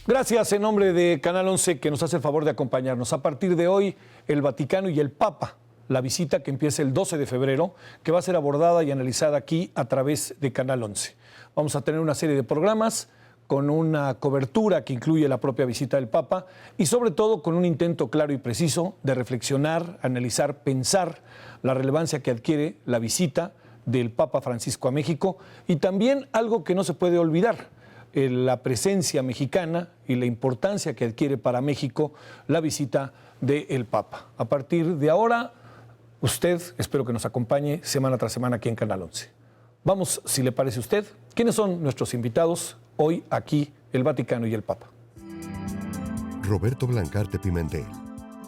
Gracias en nombre de Canal 11 que nos hace el favor de acompañarnos. A partir de hoy, el Vaticano y el Papa, la visita que empieza el 12 de febrero, que va a ser abordada y analizada aquí a través de Canal 11. Vamos a tener una serie de programas con una cobertura que incluye la propia visita del Papa y sobre todo con un intento claro y preciso de reflexionar, analizar, pensar la relevancia que adquiere la visita del Papa Francisco a México y también algo que no se puede olvidar, la presencia mexicana y la importancia que adquiere para México la visita del Papa. A partir de ahora, usted, espero que nos acompañe semana tras semana aquí en Canal 11. Vamos, si le parece a usted, ¿quiénes son nuestros invitados hoy aquí, el Vaticano y el Papa? Roberto Blancarte Pimentel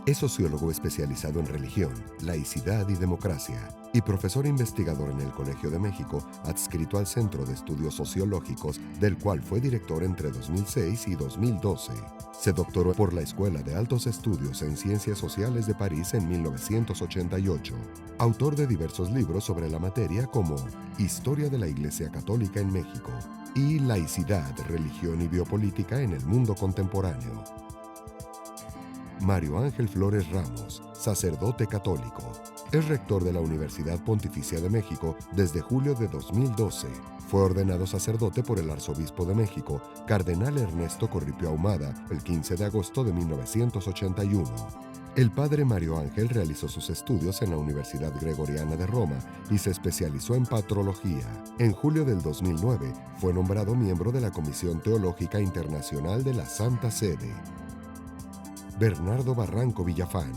es sociólogo especializado en religión, laicidad y democracia y profesor investigador en el Colegio de México, adscrito al Centro de Estudios Sociológicos, del cual fue director entre 2006 y 2012. Se doctoró por la Escuela de Altos Estudios en Ciencias Sociales de París en 1988. Autor de diversos libros sobre la materia como Historia de la Iglesia Católica en México y Laicidad, Religión y Biopolítica en el Mundo Contemporáneo. Mario Ángel Flores Ramos, sacerdote católico. Es rector de la Universidad Pontificia de México desde julio de 2012. Fue ordenado sacerdote por el arzobispo de México, cardenal Ernesto Corripio Ahumada, el 15 de agosto de 1981. El padre Mario Ángel realizó sus estudios en la Universidad Gregoriana de Roma y se especializó en patrología. En julio del 2009 fue nombrado miembro de la Comisión Teológica Internacional de la Santa Sede. Bernardo Barranco Villafán,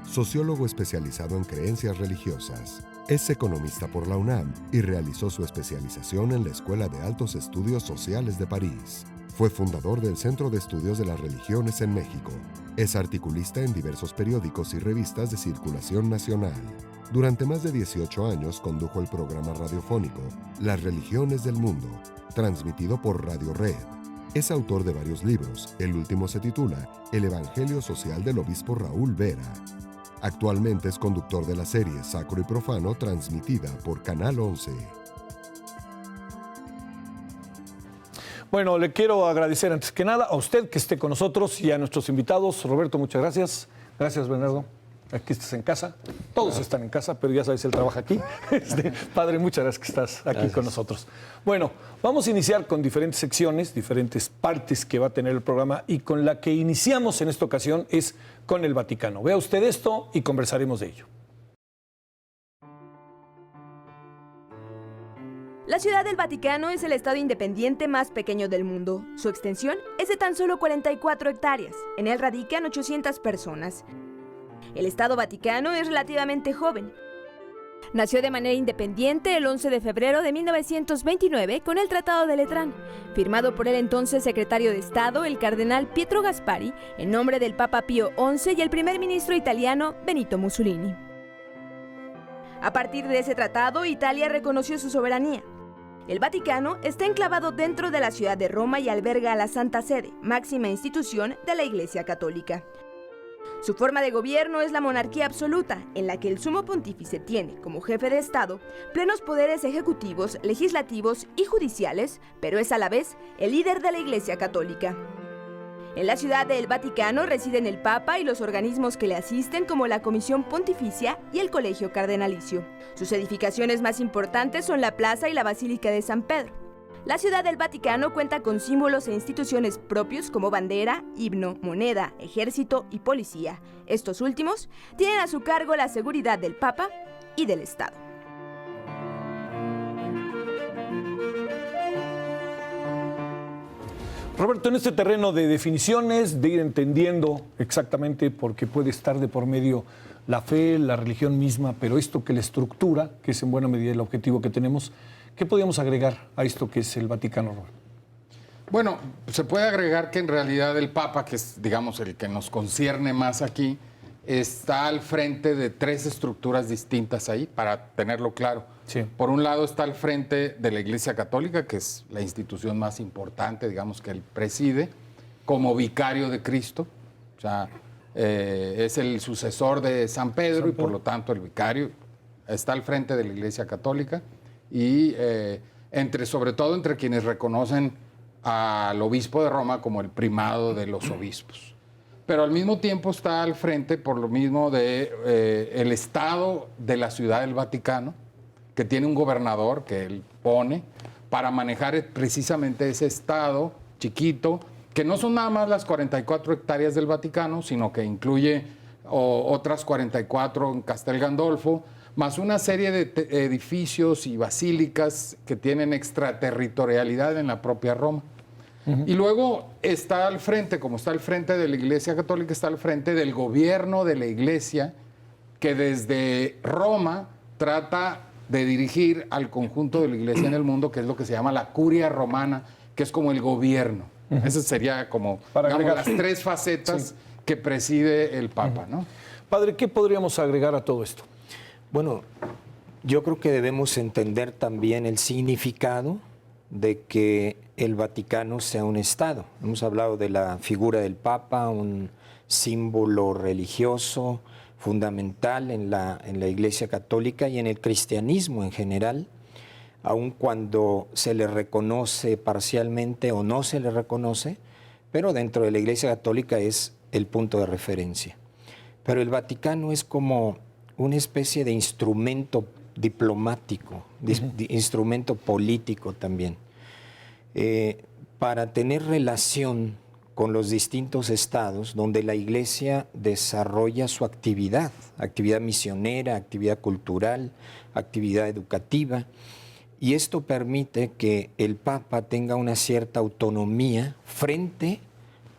sociólogo especializado en creencias religiosas. Es economista por la UNAM y realizó su especialización en la Escuela de Altos Estudios Sociales de París. Fue fundador del Centro de Estudios de las Religiones en México. Es articulista en diversos periódicos y revistas de circulación nacional. Durante más de 18 años condujo el programa radiofónico Las Religiones del Mundo, transmitido por Radio Red. Es autor de varios libros. El último se titula El Evangelio Social del Obispo Raúl Vera. Actualmente es conductor de la serie Sacro y Profano, transmitida por Canal 11. Bueno, le quiero agradecer antes que nada a usted que esté con nosotros y a nuestros invitados. Roberto, muchas gracias. Gracias, Bernardo. Aquí estás en casa. Todos están en casa, pero ya sabes, él trabaja aquí. Padre, muchas gracias que estás aquí con nosotros. Bueno, vamos a iniciar con diferentes secciones, diferentes partes que va a tener el programa y con la que iniciamos en esta ocasión es con el Vaticano. Vea usted esto y conversaremos de ello. La Ciudad del Vaticano es el estado independiente más pequeño del mundo. Su extensión es de tan solo 44 hectáreas. En él radican 800 personas. El Estado Vaticano es relativamente joven. Nació de manera independiente el 11 de febrero de 1929 con el Tratado de Letrán, firmado por el entonces secretario de Estado, el cardenal Pietro Gasparri, en nombre del Papa Pío XI y el primer ministro italiano Benito Mussolini. A partir de ese tratado, Italia reconoció su soberanía. El Vaticano está enclavado dentro de la ciudad de Roma y alberga a la Santa Sede, máxima institución de la Iglesia Católica. Su forma de gobierno es la monarquía absoluta, en la que el sumo pontífice tiene, como jefe de Estado, plenos poderes ejecutivos, legislativos y judiciales, pero es a la vez el líder de la Iglesia Católica. En la ciudad del Vaticano residen el Papa y los organismos que le asisten, como la Comisión Pontificia y el Colegio Cardenalicio. Sus edificaciones más importantes son la Plaza y la Basílica de San Pedro. La Ciudad del Vaticano cuenta con símbolos e instituciones propios como bandera, himno, moneda, ejército y policía. Estos últimos tienen a su cargo la seguridad del Papa y del Estado. Roberto, en este terreno de definiciones, de ir entendiendo exactamente por qué puede estar de por medio la fe, la religión misma, pero esto que la estructura, que es en buena medida el objetivo que tenemos, ¿qué podríamos agregar a esto que es el Vaticano, Roberto? Bueno, se puede agregar que en realidad el Papa, que es, digamos, el que nos concierne más aquí, está al frente de tres estructuras distintas ahí, para tenerlo claro. Sí. Por un lado está al frente de la Iglesia Católica, que es la institución más importante, digamos, que él preside, como vicario de Cristo. O sea, es el sucesor de San Pedro y por lo tanto el vicario está al frente de la Iglesia Católica y sobre todo entre quienes reconocen al obispo de Roma como el primado de los obispos. Pero al mismo tiempo está al frente, por lo mismo, de el Estado de la Ciudad del Vaticano, que tiene un gobernador que él pone para manejar precisamente ese Estado chiquito, que no son nada más las 44 hectáreas del Vaticano, sino que incluye otras 44 en Castel Gandolfo, más una serie de edificios y basílicas que tienen extraterritorialidad en la propia Roma. Y luego está al frente, como está al frente de la Iglesia Católica, está al frente del gobierno de la Iglesia, que desde Roma trata de dirigir al conjunto de la Iglesia en el mundo, que es lo que se llama la curia romana, que es como el gobierno. Esa sería como, digamos, las tres facetas que preside el Papa, ¿no? Padre, ¿qué podríamos agregar a todo esto? Bueno, yo creo que debemos entender también el significado de que el Vaticano sea un Estado. Hemos hablado de la figura del Papa, un símbolo religioso fundamental en la Iglesia Católica y en el cristianismo en general, aun cuando se le reconoce parcialmente o no se le reconoce, pero dentro de la Iglesia Católica es el punto de referencia. Pero el Vaticano es como una especie de instrumento diplomático, instrumento político también, para tener relación con los distintos estados donde la Iglesia desarrolla su actividad misionera, actividad cultural, actividad educativa, y esto permite que el Papa tenga una cierta autonomía frente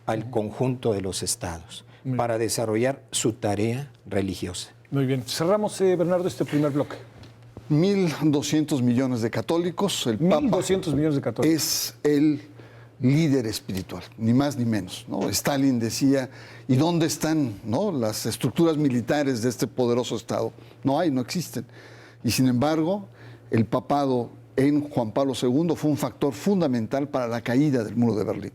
al conjunto de los estados para desarrollar su tarea religiosa. Muy bien. Cerramos, Bernardo, este primer bloque. 1.200 millones de católicos. El Papa 1.200 millones de católicos. es el líder espiritual, ni más ni menos, ¿no? Stalin decía, ¿y dónde están, no, las estructuras militares de este poderoso Estado? No hay, no existen. Y sin embargo, el papado en Juan Pablo II fue un factor fundamental para la caída del muro de Berlín.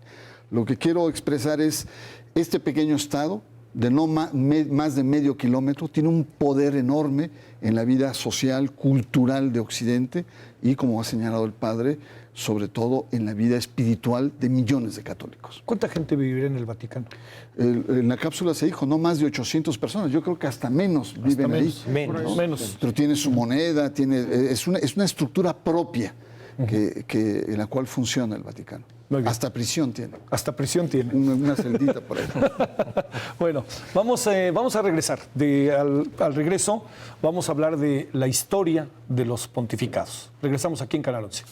Lo que quiero expresar es, este pequeño Estado, de no más de medio kilómetro, tiene un poder enorme en la vida social, cultural de Occidente y, como ha señalado el padre, sobre todo en la vida espiritual de millones de católicos. ¿Cuánta gente vivirá en el Vaticano? En la cápsula se dijo, no más de 800 personas, yo creo que hasta menos viven ahí. Menos. Pero tiene su moneda, es una estructura propia en la cual funciona el Vaticano. Hasta prisión tiene. Hasta prisión tiene. Una celdita por ahí. Bueno, vamos a regresar. Al regreso vamos a hablar de la historia de los pontificados. Regresamos aquí en Canal 11.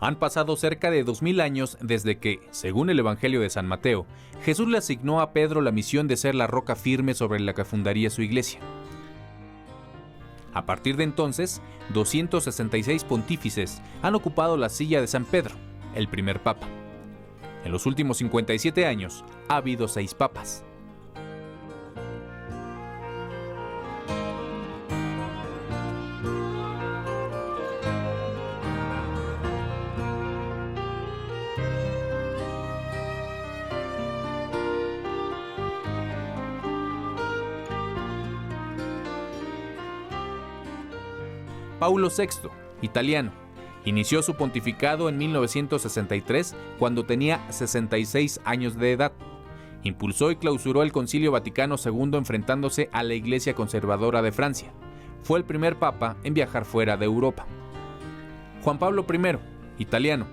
Han pasado cerca de 2000 años desde que, según el Evangelio de San Mateo, Jesús le asignó a Pedro la misión de ser la roca firme sobre la que fundaría su iglesia. A partir de entonces, 266 pontífices han ocupado la silla de San Pedro, el primer papa. En los últimos 57 años, ha habido 6 papas. Paulo VI, italiano, inició su pontificado en 1963 cuando tenía 66 años de edad. Impulsó y clausuró el Concilio Vaticano II enfrentándose a la Iglesia Conservadora de Francia. Fue el primer papa en viajar fuera de Europa. Juan Pablo I, italiano,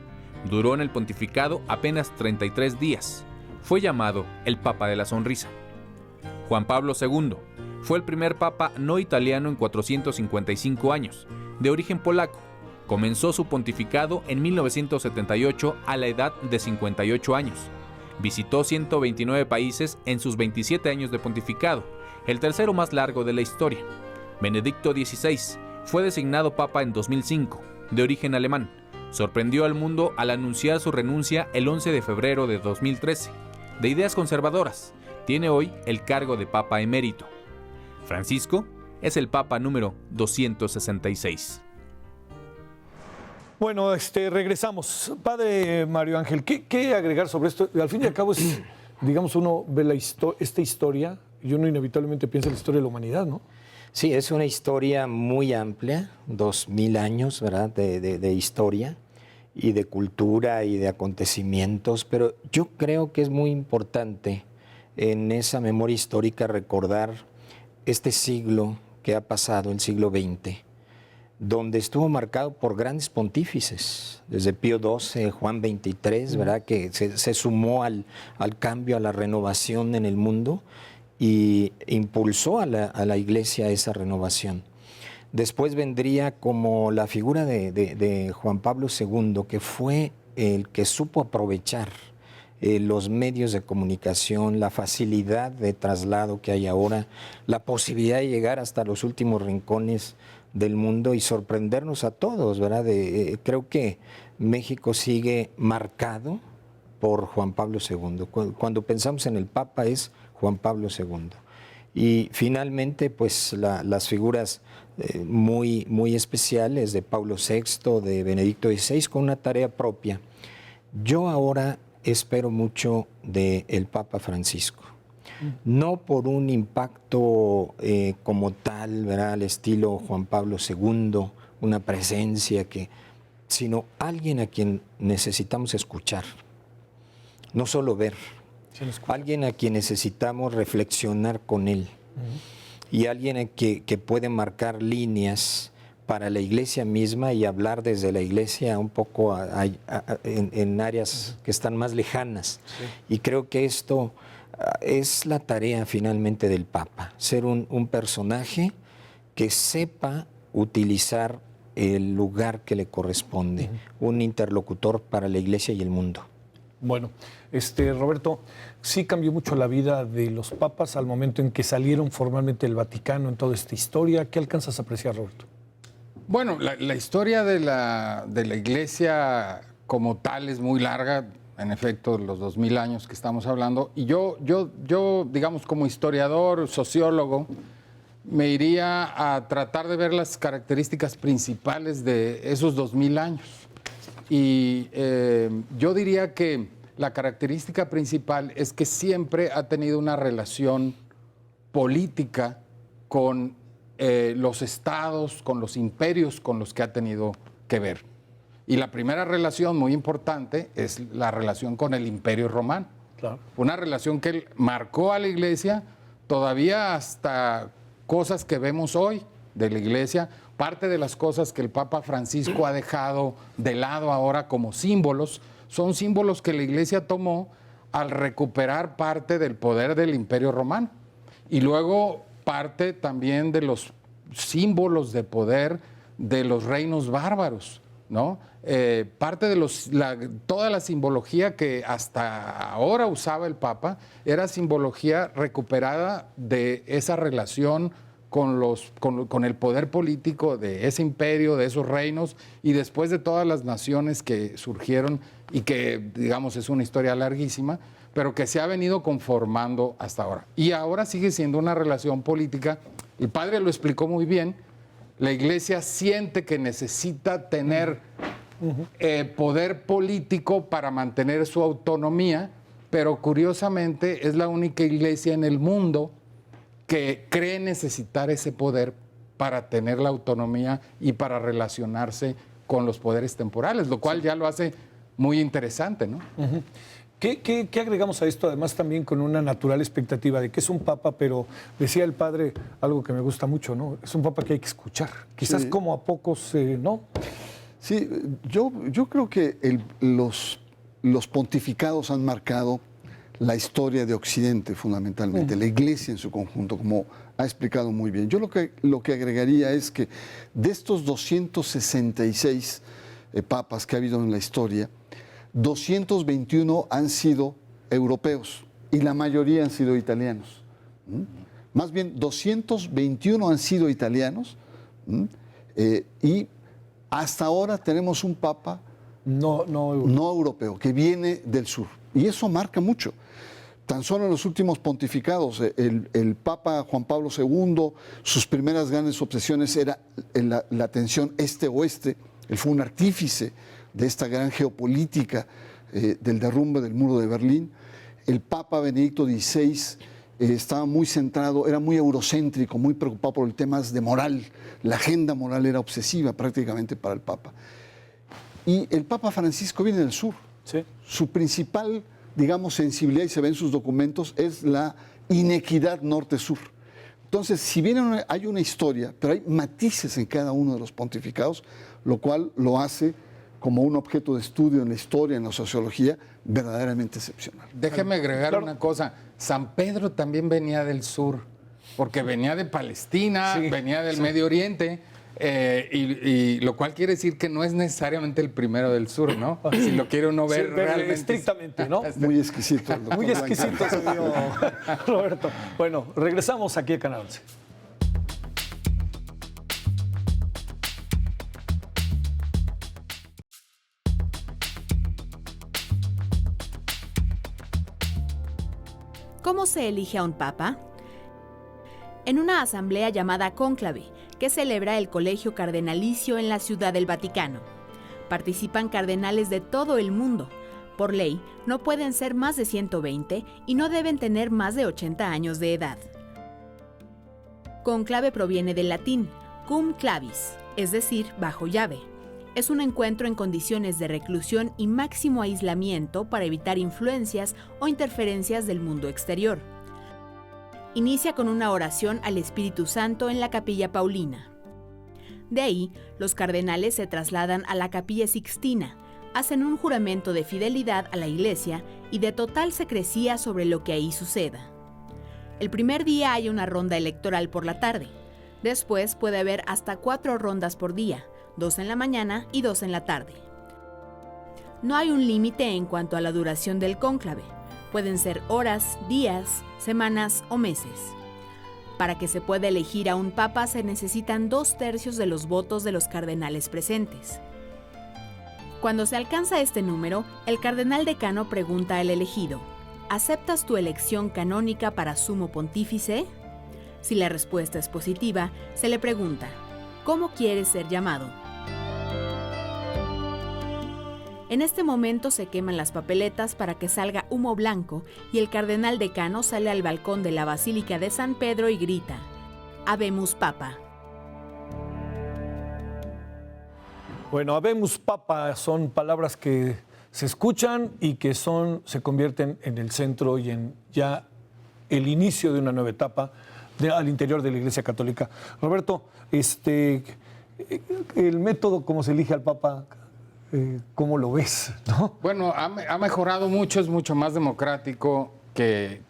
duró en el pontificado apenas 33 días. Fue llamado el Papa de la Sonrisa. Juan Pablo II fue el primer papa no italiano en 455 años, de origen polaco. Comenzó su pontificado en 1978 a la edad de 58 años. Visitó 129 países en sus 27 años de pontificado, el tercero más largo de la historia. Benedicto XVI fue designado papa en 2005, de origen alemán. Sorprendió al mundo al anunciar su renuncia el 11 de febrero de 2013. De ideas conservadoras, tiene hoy el cargo de papa emérito. Francisco es el papa número 266. Bueno, regresamos. Padre Mario Ángel, ¿qué agregar sobre esto? Al fin y al cabo, digamos, uno ve esta historia y uno inevitablemente piensa en la historia de la humanidad, ¿no? Sí, es una historia muy amplia, 2000 años, ¿verdad?, de historia y de cultura y de acontecimientos, pero yo creo que es muy importante en esa memoria histórica recordar este siglo que ha pasado, el siglo XX, donde estuvo marcado por grandes pontífices, desde Pío XII, Juan XXIII, ¿verdad?, que se sumó al cambio, a la renovación en el mundo y impulsó a la Iglesia esa renovación. Después vendría como la figura de Juan Pablo II, que fue el que supo aprovechar los medios de comunicación, la facilidad de traslado que hay ahora, la posibilidad de llegar hasta los últimos rincones del mundo y sorprendernos a todos, ¿verdad? Creo que México sigue marcado por Juan Pablo II. Cuando pensamos en el Papa es Juan Pablo II. Y finalmente, pues las figuras muy, muy especiales de Pablo VI, de Benedicto XVI, con una tarea propia. Yo ahora espero mucho del Papa Francisco. No por un impacto como tal, ¿verdad?, al estilo Juan Pablo II, una presencia sino alguien a quien necesitamos escuchar, no solo ver, alguien a quien necesitamos reflexionar con él, y alguien que puede marcar líneas para la Iglesia misma y hablar desde la Iglesia un poco en áreas que están más lejanas. Sí. Y creo que esto es la tarea finalmente del Papa, ser un personaje que sepa utilizar el lugar que le corresponde, un interlocutor para la Iglesia y el mundo. Bueno, Roberto, sí cambió mucho la vida de los papas al momento en que salieron formalmente del Vaticano en toda esta historia. ¿Qué alcanzas a apreciar, Roberto? Bueno, la historia de la Iglesia como tal es muy larga, en efecto, los 2000 años que estamos hablando. Y yo, digamos, como historiador, sociólogo, me iría a tratar de ver las características principales de esos 2000 años. Y yo diría que la característica principal es que siempre ha tenido una relación política con los estados, con los imperios con los que ha tenido que ver. Y la primera relación muy importante es la relación con el Imperio Romano. Claro. Una relación que marcó a la Iglesia todavía hasta cosas que vemos hoy de la Iglesia, parte de las cosas que el Papa Francisco ha dejado de lado ahora como símbolos, son símbolos que la Iglesia tomó al recuperar parte del poder del Imperio Romano. Y luego parte también de los símbolos de poder de los reinos bárbaros, ¿no? Parte de toda la simbología que hasta ahora usaba el Papa era simbología recuperada de esa relación con el poder político de ese imperio, de esos reinos, y después de todas las naciones que surgieron y que, digamos, es una historia larguísima, pero que se ha venido conformando hasta ahora. Y ahora sigue siendo una relación política. El padre lo explicó muy bien. La Iglesia siente que necesita tener poder político para mantener su autonomía, pero curiosamente es la única iglesia en el mundo que cree necesitar ese poder para tener la autonomía y para relacionarse con los poderes temporales, lo cual ya lo hace muy interesante, ¿no? ¿Qué agregamos a esto? Además, también con una natural expectativa de que es un papa, pero decía el padre algo que me gusta mucho, ¿no? Es un papa que hay que escuchar. Quizás sí, como a pocos, ¿no? Sí, yo creo que los pontificados han marcado la historia de Occidente fundamentalmente, la Iglesia en su conjunto, como ha explicado muy bien. Yo lo que agregaría es que de estos 266 papas que ha habido en la historia, 221 han sido europeos y la mayoría han sido italianos. Más bien, 221 han sido italianos y hasta ahora tenemos un papa no europeo, que viene del sur. Y eso marca mucho. Tan solo en los últimos pontificados, el Papa Juan Pablo II, sus primeras grandes obsesiones era la tensión este-oeste. Él fue un artífice de esta gran geopolítica del derrumbe del muro de Berlín. El Papa Benedicto XVI estaba muy centrado, era muy eurocéntrico, muy preocupado por temas de moral. La agenda moral era obsesiva prácticamente para el Papa. Y el Papa Francisco viene del sur. Sí. Su principal, digamos, sensibilidad, y se ve en sus documentos, es la inequidad norte-sur. Entonces, si bien hay una historia, pero hay matices en cada uno de los pontificados, lo cual lo hace como un objeto de estudio en la historia, en la sociología, verdaderamente excepcional. Déjeme agregar una cosa. San Pedro también venía del sur, porque venía de Palestina, Sí, venía del Medio Oriente, y lo cual quiere decir que no es necesariamente el primero del sur, ¿no? Si lo quiere uno ver Sí, realmente. estrictamente, ¿no? Muy exquisito. el doctor Muy Blanca. exquisito se vio, Roberto. Bueno, regresamos aquí a Canal 11. ¿Cómo se elige a un papa? En una asamblea llamada cónclave, que celebra el Colegio Cardenalicio en la Ciudad del Vaticano. Participan cardenales de todo el mundo. Por ley, no pueden ser más de 120 y no deben tener más de 80 años de edad. Cónclave proviene del latín cum clavis, es decir, bajo llave. Es un encuentro en condiciones de reclusión y máximo aislamiento para evitar influencias o interferencias del mundo exterior. Inicia con una oración al Espíritu Santo en la Capilla Paulina. De ahí, los cardenales se trasladan a la Capilla Sixtina, hacen un juramento de fidelidad a la Iglesia y de total secrecía sobre lo que ahí suceda. El primer día hay una ronda electoral por la tarde. Después puede haber hasta 4 rondas por día, 2 en la mañana y 2 en la tarde. No hay un límite en cuanto a la duración del cónclave. Pueden ser horas, días, semanas o meses. Para que se pueda elegir a un papa se necesitan 2/3 de los votos de los cardenales presentes. Cuando se alcanza este número, el cardenal decano pregunta al elegido: ¿aceptas tu elección canónica para sumo pontífice? Si la respuesta es positiva, se le pregunta: ¿cómo quieres ser llamado? En este momento se queman las papeletas para que salga humo blanco y el cardenal decano sale al balcón de la Basílica de San Pedro y grita: Habemus Papa. Bueno, Habemus Papa son palabras que se escuchan y que se convierten en el centro y en ya el inicio de una nueva etapa al interior de la Iglesia Católica. Roberto, el método como se elige al Papa, ¿cómo lo ves? ¿No? Bueno, ha mejorado mucho, es mucho más democrático que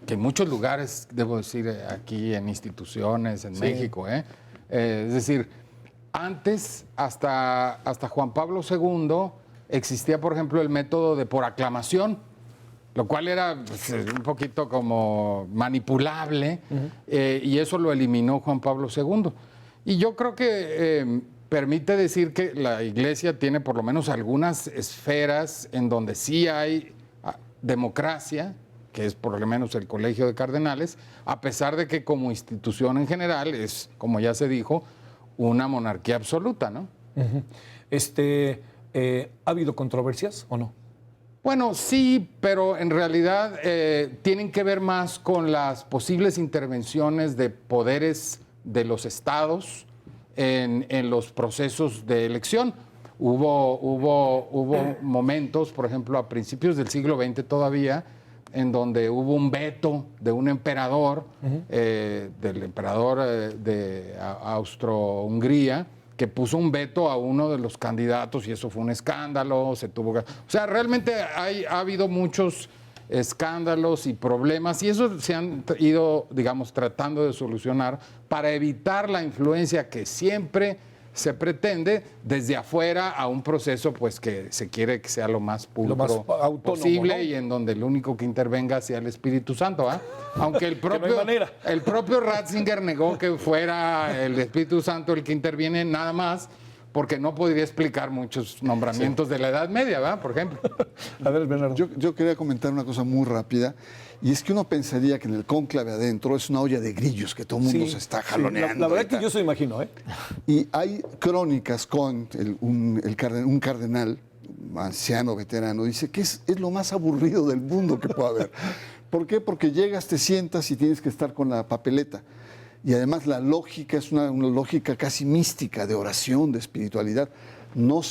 en muchos lugares, debo decir, aquí en instituciones, en México. Es decir, antes, hasta Juan Pablo II, existía, por ejemplo, el método de por aclamación, lo cual era un poquito como manipulable, y eso lo eliminó Juan Pablo II. Y yo creo que permite decir que la Iglesia tiene por lo menos algunas esferas en donde sí hay democracia, que es por lo menos el Colegio de Cardenales, a pesar de que como institución en general es, como ya se dijo, una monarquía absoluta, ¿no? ¿Ha habido controversias o no? Bueno, sí, pero en realidad tienen que ver más con las posibles intervenciones de poderes de los estados en los procesos de elección. Hubo momentos, por ejemplo, a principios del siglo XX todavía, en donde hubo un veto de un emperador, del emperador de Austro-Hungría, que puso un veto a uno de los candidatos y eso fue un escándalo, se tuvo que... O sea, realmente ha habido muchos escándalos y problemas y eso se han ido, digamos, tratando de solucionar para evitar la influencia que siempre se pretende desde afuera a un proceso pues que se quiere que sea lo más pulcro posible, ¿no? Y en donde el único que intervenga sea el Espíritu Santo, ¿eh? Aunque el propio Ratzinger negó que fuera el Espíritu Santo el que interviene nada más, porque no podría explicar muchos nombramientos de la Edad Media, ¿verdad? Por ejemplo. A ver, Bernardo. Yo quería comentar una cosa muy rápida, y es que uno pensaría que en el cónclave adentro es una olla de grillos que todo el mundo se está jaloneando. La verdad que yo se lo imagino, ¿eh? Y hay crónicas con un cardenal, anciano, veterano, dice que es lo más aburrido del mundo que puede haber. ¿Por qué? Porque llegas, te sientas y tienes que estar con la papeleta. Y además la lógica es una lógica casi mística, de oración, de espiritualidad. No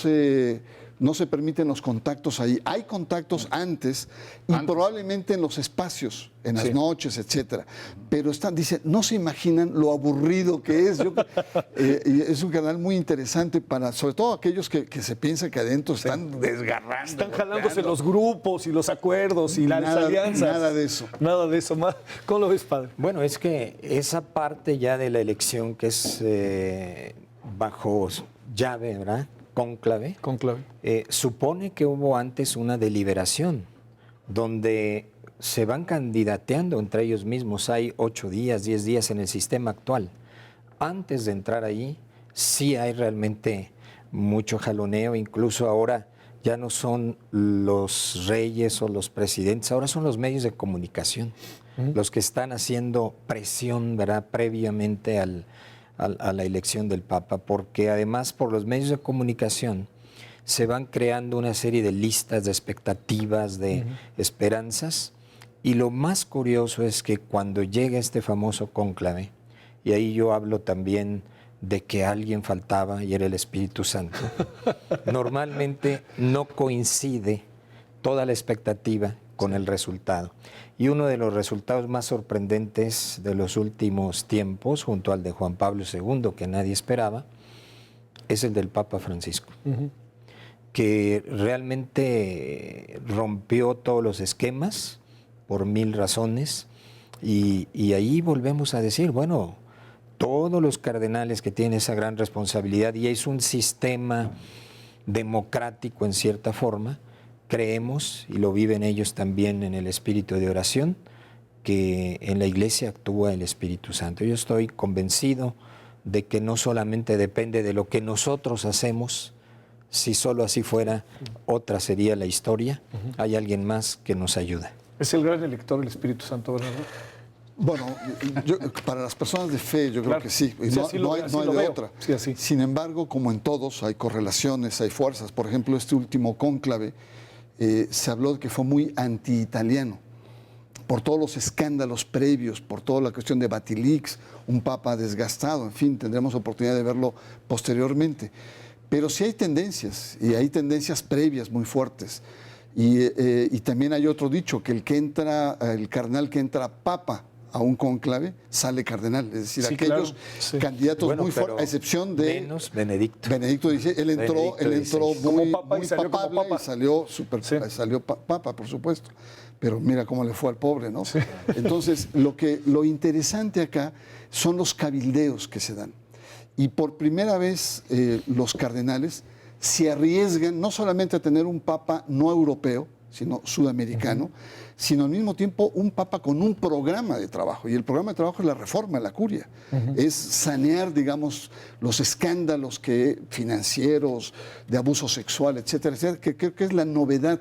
se permiten los contactos ahí. Hay contactos antes y probablemente en los espacios, en las noches, etcétera. Pero dice, no se imaginan lo aburrido que es. Y es un canal muy interesante para, sobre todo aquellos que se piensan que adentro están desgarrando. Están jalándose los grupos y los acuerdos y las alianzas. Nada de eso. Nada de eso. ¿Cómo lo ves, padre? Bueno, es que esa parte ya de la elección que es bajo llave, ¿verdad? Cónclave. Supone que hubo antes una deliberación donde se van candidateando entre ellos mismos. Hay 8 días, 10 días en el sistema actual. Antes de entrar ahí, sí hay realmente mucho jaloneo. Incluso ahora ya no son los reyes o los presidentes, ahora son los medios de comunicación los que están haciendo presión, ¿verdad?, previamente a la elección del Papa, porque además por los medios de comunicación se van creando una serie de listas de expectativas, de esperanzas, y lo más curioso es que cuando llega este famoso cónclave, y ahí yo hablo también de que alguien faltaba y era el Espíritu Santo, normalmente no coincide toda la expectativa con el resultado. Y uno de los resultados más sorprendentes de los últimos tiempos, junto al de Juan Pablo II, que nadie esperaba, es el del Papa Francisco, que realmente rompió todos los esquemas por 1000 razones, y ahí volvemos a decir, bueno, todos los cardenales que tienen esa gran responsabilidad, y es un sistema democrático en cierta forma, creemos, y lo viven ellos también en el espíritu de oración, que en la Iglesia actúa el Espíritu Santo. Yo estoy convencido de que no solamente depende de lo que nosotros hacemos, si solo así fuera, otra sería la historia, hay alguien más que nos ayuda. Es el gran elector el Espíritu Santo, ¿verdad? Bueno, para las personas de fe yo creo que sí, no hay de otra. Sí, así. Sin embargo, como en todos, hay correlaciones, hay fuerzas. Por ejemplo, este último cónclave se habló de que fue muy anti-italiano, por todos los escándalos previos, por toda la cuestión de Batilix, un papa desgastado, en fin, tendremos oportunidad de verlo posteriormente. Pero sí hay tendencias, y hay tendencias previas muy fuertes. Y también hay otro dicho, que el cardenal que entra papa a un cónclave sale cardenal, es decir, sí, aquellos candidatos muy fuertes, a excepción de menos Benedicto. Benedicto dice, él entró muy papable y salió papa, por supuesto. Pero mira cómo le fue al pobre, ¿no? Sí. Entonces, lo interesante acá son los cabildeos que se dan. Y por primera vez los cardenales se arriesgan no solamente a tener un papa no europeo, sino sudamericano, sino al mismo tiempo un papa con un programa de trabajo. Y el programa de trabajo es la reforma de la curia. Es sanear, digamos, los escándalos financieros, de abuso sexual, etcétera, etcétera, que creo que es la novedad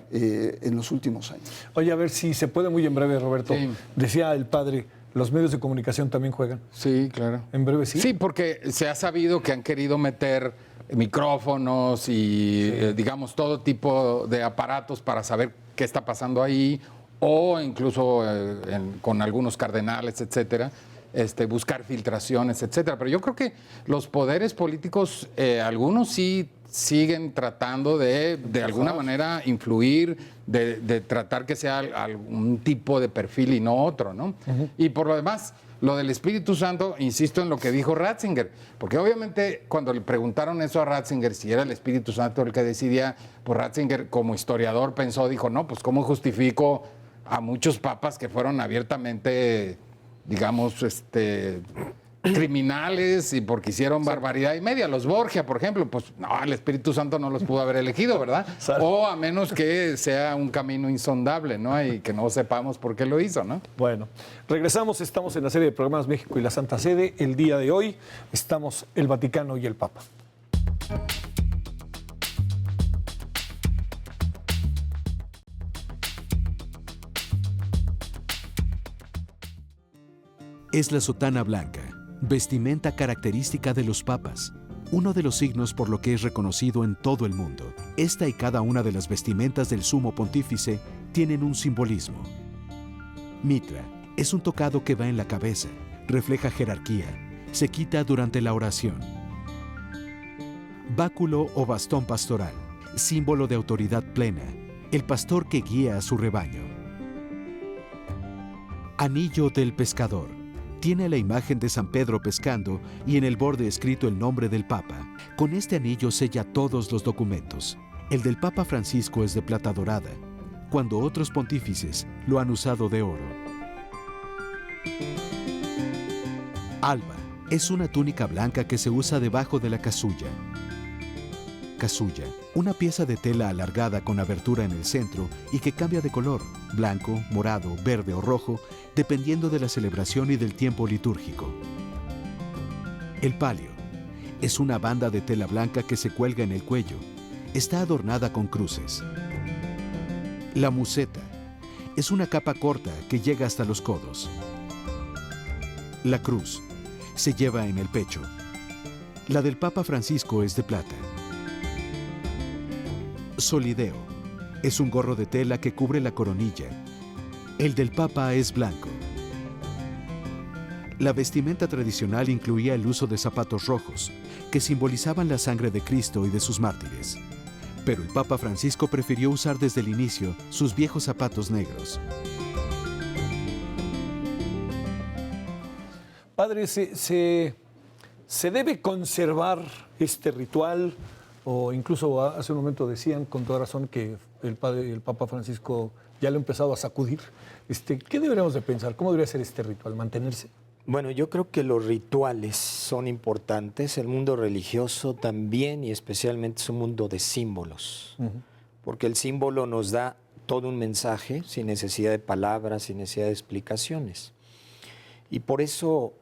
en los últimos años. Oye, a ver si se puede muy en breve, Roberto. Sí. Decía el padre, ¿los medios de comunicación también juegan? Sí, claro. ¿En breve sí? Sí, porque se ha sabido que han querido meter micrófonos y, digamos, todo tipo de aparatos para saber qué está pasando ahí, o incluso con algunos cardenales, etcétera, buscar filtraciones, etcétera. Pero yo creo que los poderes políticos, algunos sí siguen tratando de alguna manera influir, de tratar que sea algún tipo de perfil y no otro, ¿no? Y por lo demás, lo del Espíritu Santo, insisto en lo que dijo Ratzinger, porque obviamente cuando le preguntaron eso a Ratzinger, si era el Espíritu Santo el que decidía, pues Ratzinger como historiador dijo, no, pues ¿cómo justifico a muchos papas que fueron abiertamente, digamos, criminales y porque hicieron barbaridad y media? Los Borgia, por ejemplo, pues no, el Espíritu Santo no los pudo haber elegido, ¿verdad? O a menos que sea un camino insondable, ¿no? Y que no sepamos por qué lo hizo, ¿no? Bueno, regresamos, estamos en la serie de programas México y la Santa Sede. El día de hoy estamos el Vaticano y el Papa. Es la sotana blanca, vestimenta característica de los papas, uno de los signos por lo que es reconocido en todo el mundo. Esta y cada una de las vestimentas del sumo pontífice tienen un simbolismo. Mitra es un tocado que va en la cabeza, refleja jerarquía, se quita durante la oración. Báculo o bastón pastoral, símbolo de autoridad plena, el pastor que guía a su rebaño. Anillo del pescador. Tiene la imagen de San Pedro pescando y en el borde escrito el nombre del Papa. Con este anillo sella todos los documentos. El del Papa Francisco es de plata dorada, cuando otros pontífices lo han usado de oro. Alba es una túnica blanca que se usa debajo de la casulla. Casulla, una pieza de tela alargada con abertura en el centro y que cambia de color, blanco, morado, verde o rojo, dependiendo de la celebración y del tiempo litúrgico. El palio es una banda de tela blanca que se cuelga en el cuello. Está adornada con cruces. La museta es una capa corta que llega hasta los codos. La cruz se lleva en el pecho. La del Papa Francisco es de plata. Solideo es un gorro de tela que cubre la coronilla. El del Papa es blanco. La vestimenta tradicional incluía el uso de zapatos rojos, que simbolizaban la sangre de Cristo y de sus mártires. Pero el Papa Francisco prefirió usar desde el inicio sus viejos zapatos negros. Padre, ¿se debe conservar este ritual? O incluso hace un momento decían con toda razón que el Papa Francisco ya lo ha empezado a sacudir. ¿Qué deberíamos de pensar? ¿Cómo debería ser este ritual? ¿Mantenerse? Bueno, yo creo que los rituales son importantes. El mundo religioso también, y especialmente es un mundo de símbolos. Porque el símbolo nos da todo un mensaje sin necesidad de palabras, sin necesidad de explicaciones. Y por eso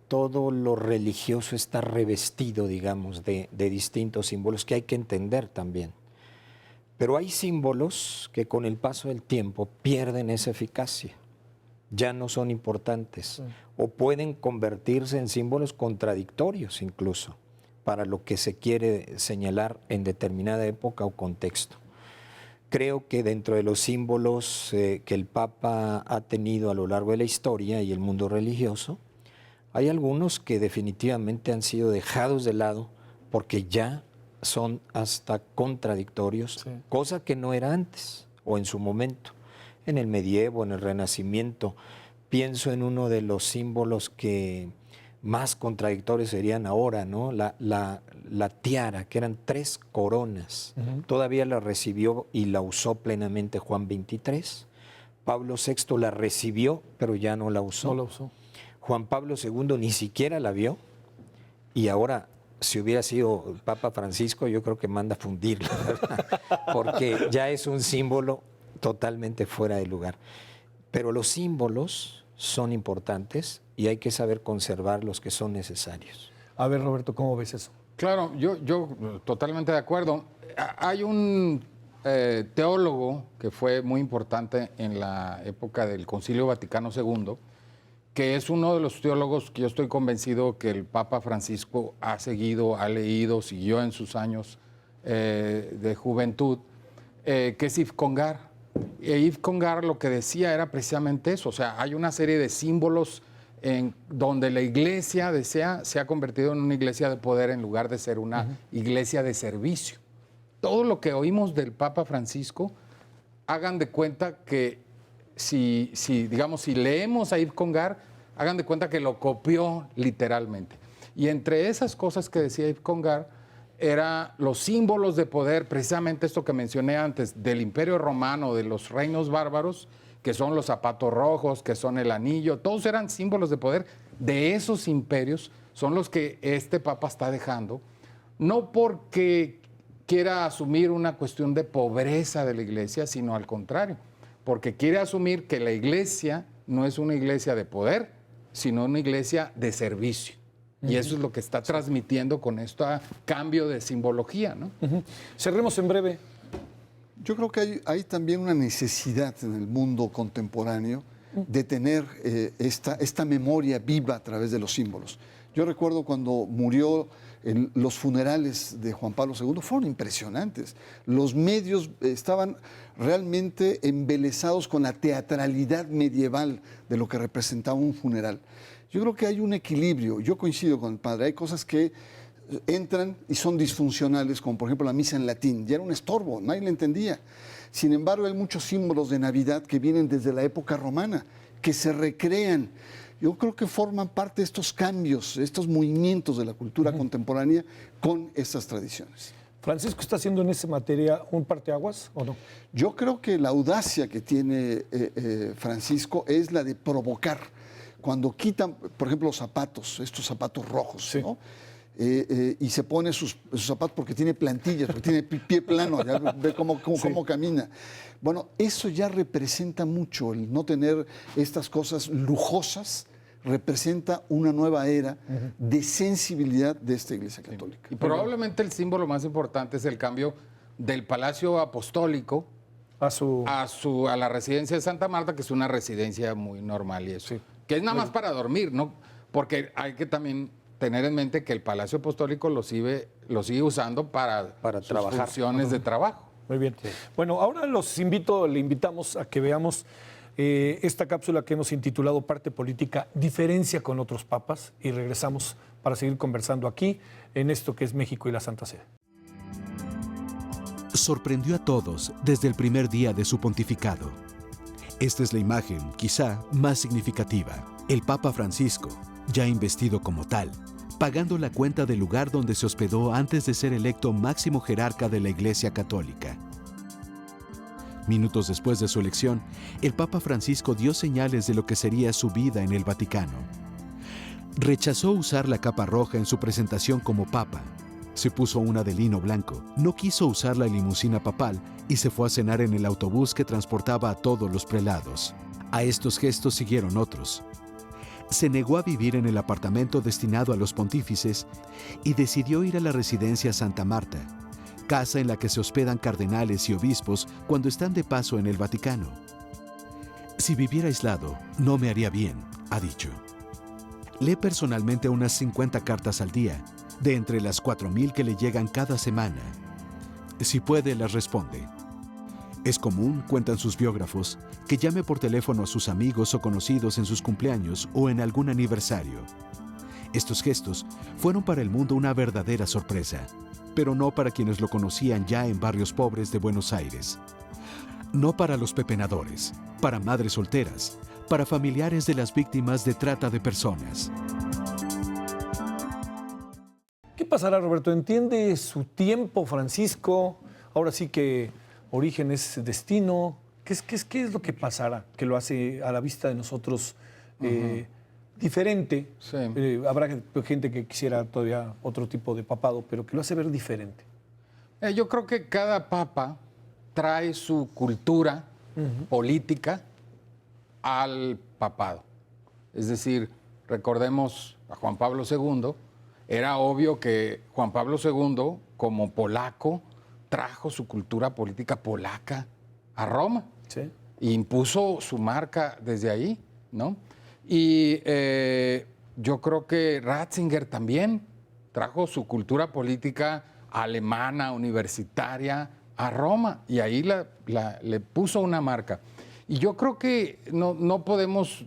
todo lo religioso está revestido, digamos, de distintos símbolos que hay que entender también. Pero hay símbolos que con el paso del tiempo pierden esa eficacia, ya no son importantes, o pueden convertirse en símbolos contradictorios incluso, para lo que se quiere señalar en determinada época o contexto. Creo que dentro de los símbolos que el Papa ha tenido a lo largo de la historia y el mundo religioso, hay algunos que definitivamente han sido dejados de lado porque ya son hasta contradictorios, cosa que no era antes o en su momento. En el medievo, en el Renacimiento, pienso en uno de los símbolos que más contradictorios serían ahora, ¿no? La tiara, que eran 3 coronas. Todavía la recibió y la usó plenamente Juan XXIII. Pablo VI la recibió, pero ya no la usó. No la usó. Juan Pablo II ni siquiera la vio. Y ahora, si hubiera sido el Papa Francisco, yo creo que manda fundirla, ¿verdad? Porque ya es un símbolo totalmente fuera de lugar. Pero los símbolos son importantes y hay que saber conservar los que son necesarios. A ver, Roberto, ¿cómo ves eso? Claro, yo totalmente de acuerdo. Hay un teólogo que fue muy importante en la época del Concilio Vaticano II, que es uno de los teólogos que yo estoy convencido que el Papa Francisco ha seguido, ha leído, siguió en sus años de juventud, que es Yves Congar. Yves Congar lo que decía era precisamente eso, o sea, hay una serie de símbolos en donde la iglesia se ha convertido en una iglesia de poder en lugar de ser una iglesia de servicio. Todo lo que oímos del Papa Francisco, hagan de cuenta que si leemos a Yves Congar, hagan de cuenta que lo copió literalmente. Y entre esas cosas que decía Yves Congar, eran los símbolos de poder, precisamente esto que mencioné antes, del Imperio Romano, de los reinos bárbaros, que son los zapatos rojos, que son el anillo, todos eran símbolos de poder de esos imperios, son los que este Papa está dejando, no porque quiera asumir una cuestión de pobreza de la iglesia, sino al contrario, porque quiere asumir que la iglesia no es una iglesia de poder, sino una iglesia de servicio. Y eso es lo que está transmitiendo con este cambio de simbología, ¿no? Cerremos en breve. Yo creo que hay también una necesidad en el mundo contemporáneo de tener esta memoria viva a través de los símbolos. Yo recuerdo cuando murió Los funerales de Juan Pablo II fueron impresionantes. Los medios estaban realmente embelesados con la teatralidad medieval de lo que representaba un funeral. Yo creo que hay un equilibrio. Yo coincido con el padre. Hay cosas que entran y son disfuncionales, como por ejemplo la misa en latín. Ya era un estorbo, nadie la entendía. Sin embargo, hay muchos símbolos de Navidad que vienen desde la época romana, que se recrean. Yo creo que forman parte de estos cambios, estos movimientos de la cultura contemporánea con estas tradiciones. ¿Francisco está haciendo en esa materia un parteaguas o no? Yo creo que la audacia que tiene Francisco es la de provocar. Cuando quitan, por ejemplo, los zapatos, estos zapatos rojos, sí, ¿no? Y se pone sus zapatos porque tiene plantillas, porque tiene pie plano, ya ve cómo camina. Bueno, eso ya representa mucho, el no tener estas cosas lujosas, representa una nueva era de sensibilidad de esta Iglesia Católica. Y probablemente el símbolo más importante es el cambio del Palacio Apostólico a la residencia de Santa Marta, que es una residencia muy normal y eso. Sí. Que es nada más para dormir, ¿no? Porque hay que también tener en mente que el Palacio Apostólico lo sigue usando para sus trabajar. funciones de trabajo. Muy bien. Sí. Bueno, ahora le invitamos a que veamos esta cápsula que hemos intitulado Parte Política, diferencia con otros papas, y regresamos para seguir conversando aquí en esto que es México y la Santa Sede. Sorprendió a todos desde el primer día de su pontificado. Esta es la imagen, quizá, más significativa. El Papa Francisco, ya investido como tal, pagando la cuenta del lugar donde se hospedó antes de ser electo máximo jerarca de la Iglesia Católica. Minutos después de su elección, el Papa Francisco dio señales de lo que sería su vida en el Vaticano. Rechazó usar la capa roja en su presentación como Papa. Se puso una de lino blanco, no quiso usar la limusina papal y se fue a cenar en el autobús que transportaba a todos los prelados. A estos gestos siguieron otros. Se negó a vivir en el apartamento destinado a los pontífices y decidió ir a la residencia Santa Marta, casa en la que se hospedan cardenales y obispos cuando están de paso en el Vaticano. Si viviera aislado, no me haría bien, ha dicho. Lee personalmente unas 50 cartas al día, de entre las 4,000 que le llegan cada semana. Si puede, las responde. Es común, cuentan sus biógrafos, que llame por teléfono a sus amigos o conocidos en sus cumpleaños o en algún aniversario. Estos gestos fueron para el mundo una verdadera sorpresa, pero no para quienes lo conocían ya en barrios pobres de Buenos Aires. No para los pepenadores, para madres solteras, para familiares de las víctimas de trata de personas. ¿Qué pasará, Roberto? ¿Entiende su tiempo, Francisco? Ahora sí que origen es destino. ¿Qué es lo que pasará que lo hace a la vista de nosotros diferente? Sí. Habrá gente que quisiera todavía otro tipo de papado, pero que lo hace ver diferente. Yo creo que cada papa trae su cultura política al papado. Es decir, recordemos a Juan Pablo II. Era obvio que Juan Pablo II, como polaco, trajo su cultura política polaca a Roma. Sí. E impuso su marca desde ahí, ¿no? Y yo creo que Ratzinger también trajo su cultura política alemana, universitaria, a Roma, y ahí le puso una marca. Y yo creo que no podemos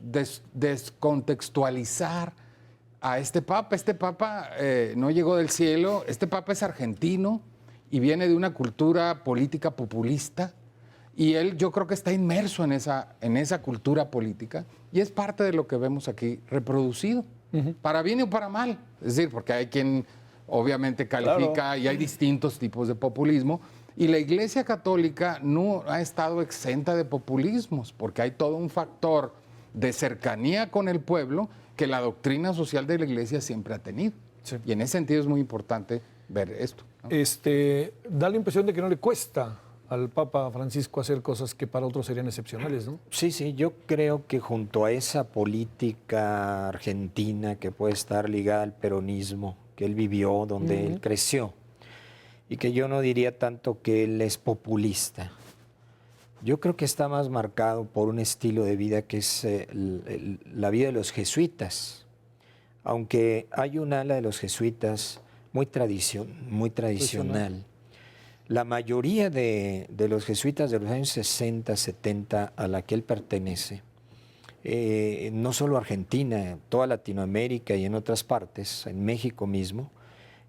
descontextualizar a este papa. Este papa no llegó del cielo, este papa es argentino y viene de una cultura política populista, y él yo creo que está inmerso en esa cultura política, y es parte de lo que vemos aquí reproducido, para bien o para mal. Es decir, porque hay quien obviamente califica, claro, y hay distintos tipos de populismo, y la Iglesia Católica no ha estado exenta de populismos, porque hay todo un factor de cercanía con el pueblo que la doctrina social de la Iglesia siempre ha tenido. Sí. Y en ese sentido es muy importante ver esto, ¿no? Da la impresión de que no le cuesta al Papa Francisco hacer cosas que para otros serían excepcionales, ¿no? Sí, yo creo que junto a esa política argentina que puede estar ligada al peronismo que él vivió, donde él creció, y que yo no diría tanto que él es populista. Yo creo que está más marcado por un estilo de vida que es la vida de los jesuitas. Aunque hay un ala de los jesuitas muy tradicional. La mayoría de los jesuitas de los años 60, 70 a la que él pertenece, no solo Argentina, toda Latinoamérica y en otras partes, en México mismo,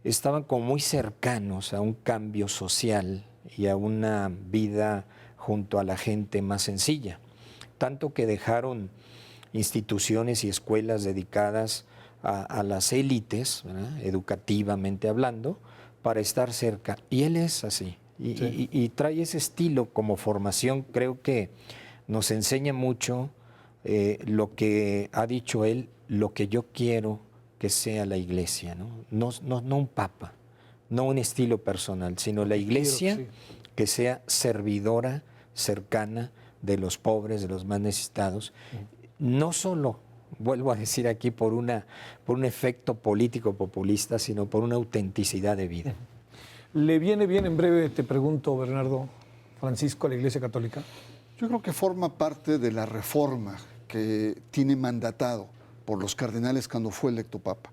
estaban como muy cercanos a un cambio social y a una vida junto a la gente más sencilla, tanto que dejaron instituciones y escuelas dedicadas a las élites, ¿verdad?, educativamente hablando, para estar cerca. Y él es así, y trae ese estilo como formación. Creo que nos enseña mucho lo que ha dicho él, lo que yo quiero que sea la iglesia, ¿no? No un papa, no un estilo personal, sino la iglesia que sea servidora, cercana de los pobres, de los más necesitados. No solo, vuelvo a decir aquí, por un efecto político populista, sino por una autenticidad de vida. ¿Le viene bien, en breve te pregunto, Bernardo, Francisco, a la Iglesia Católica? Yo creo que forma parte de la reforma que tiene mandatado por los cardenales cuando fue electo papa.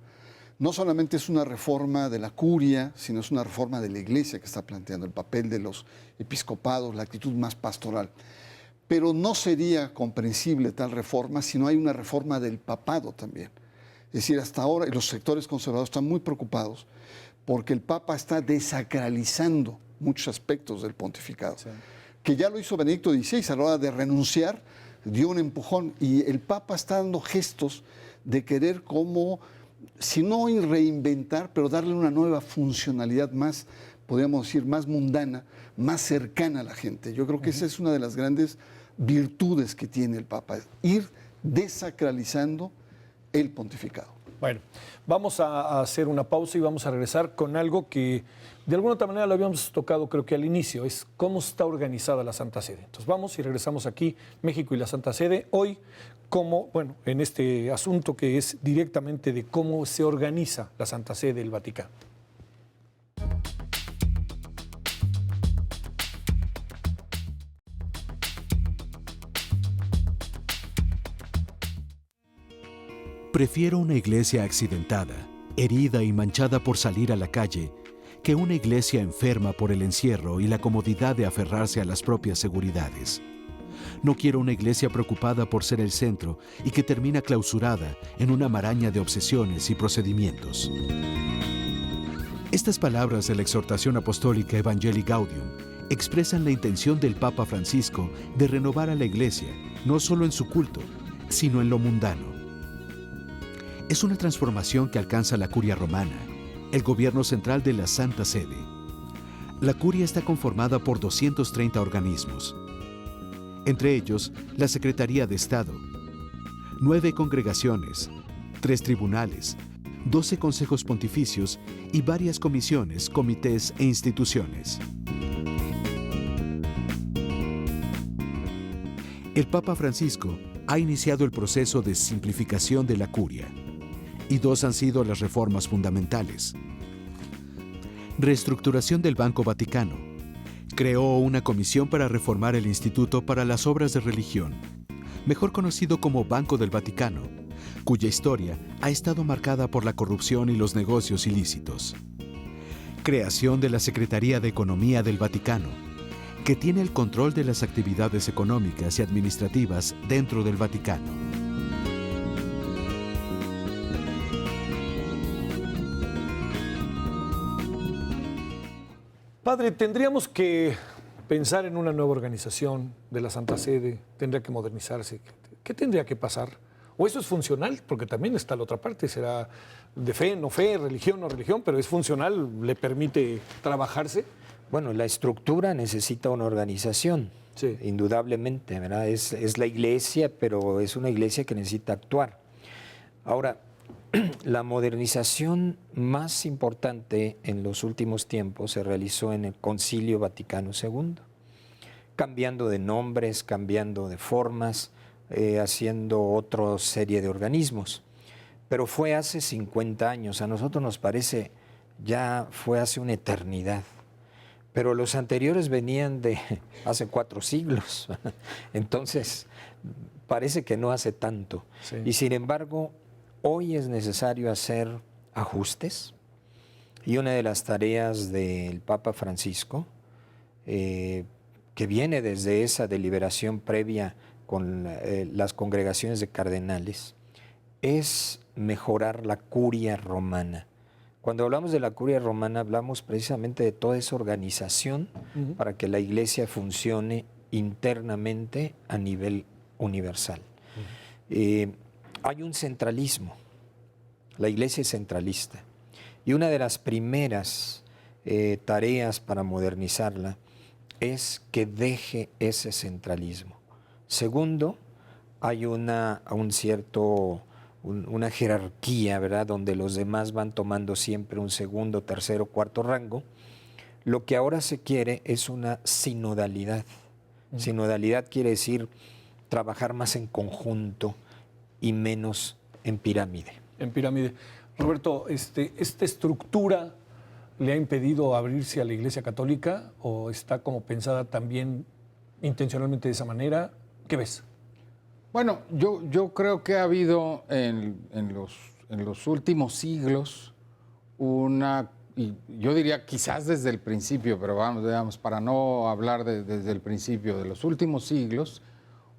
No solamente es una reforma de la curia, sino es una reforma de la Iglesia que está planteando, el papel de los episcopados, la actitud más pastoral. Pero no sería comprensible tal reforma si no hay una reforma del papado también. Es decir, hasta ahora los sectores conservadores están muy preocupados porque el Papa está desacralizando muchos aspectos del pontificado, que ya lo hizo Benedicto XVI a la hora de renunciar, dio un empujón, y el Papa está dando gestos de querer como, si no reinventar, pero darle una nueva funcionalidad más, podríamos decir, más mundana, más cercana a la gente. Yo creo que esa es una de las grandes virtudes que tiene el Papa, ir desacralizando el pontificado. Bueno, vamos a hacer una pausa y vamos a regresar con algo que de alguna otra manera lo habíamos tocado, creo que al inicio, es cómo está organizada la Santa Sede. Entonces vamos y regresamos aquí, México y la Santa Sede, hoy como, bueno, en este asunto que es directamente de cómo se organiza la Santa Sede del Vaticano. Prefiero una iglesia accidentada, herida y manchada por salir a la calle, que una iglesia enferma por el encierro y la comodidad de aferrarse a las propias seguridades. No quiero una iglesia preocupada por ser el centro y que termina clausurada en una maraña de obsesiones y procedimientos. Estas palabras de la exhortación apostólica Evangelii Gaudium expresan la intención del Papa Francisco de renovar a la iglesia, no solo en su culto, sino en lo mundano. Es una transformación que alcanza la Curia Romana, el gobierno central de la Santa Sede. La Curia está conformada por 230 organismos, entre ellos la Secretaría de Estado, 9 congregaciones, 3 tribunales, 12 consejos pontificios y varias comisiones, comités e instituciones. El Papa Francisco ha iniciado el proceso de simplificación de la Curia, y 2 han sido las reformas fundamentales. Reestructuración del Banco Vaticano. Creó una comisión para reformar el Instituto para las Obras de Religión, mejor conocido como Banco del Vaticano, cuya historia ha estado marcada por la corrupción y los negocios ilícitos. Creación de la Secretaría de Economía del Vaticano, que tiene el control de las actividades económicas y administrativas dentro del Vaticano. Padre, tendríamos que pensar en una nueva organización de la Santa Sede, tendría que modernizarse. ¿Qué tendría que pasar? ¿O eso es funcional? Porque también está la otra parte, será de fe, no fe, religión, no religión, pero es funcional, le permite trabajarse. Bueno, la estructura necesita una organización, indudablemente, ¿verdad? Es la iglesia, pero es una iglesia que necesita actuar. Ahora, la modernización más importante en los últimos tiempos se realizó en el Concilio Vaticano II, cambiando de nombres, cambiando de formas, haciendo otra serie de organismos. Pero fue hace 50 años, a nosotros nos parece ya fue hace una eternidad. Pero los anteriores venían de hace 4 siglos, entonces parece que no hace tanto. Sí. Y sin embargo, hoy es necesario hacer ajustes Y una de las tareas del Papa Francisco, que viene desde esa deliberación previa con las congregaciones de cardenales, es mejorar la curia romana. Cuando hablamos de la curia romana, hablamos precisamente de toda esa organización para que la Iglesia funcione internamente a nivel universal. Hay un centralismo, la Iglesia es centralista, y una de las primeras tareas para modernizarla es que deje ese centralismo. Segundo, hay una jerarquía, ¿verdad?, donde los demás van tomando siempre un segundo, tercero, cuarto rango. Lo que ahora se quiere es una sinodalidad. Sinodalidad quiere decir trabajar más en conjunto y menos en pirámide. En pirámide. Roberto, ¿esta estructura le ha impedido abrirse a la Iglesia Católica o está como pensada también intencionalmente de esa manera? ¿Qué ves? Bueno, yo creo que ha habido en los últimos siglos y yo diría quizás desde el principio, pero vamos, para no hablar desde el principio, de los últimos siglos,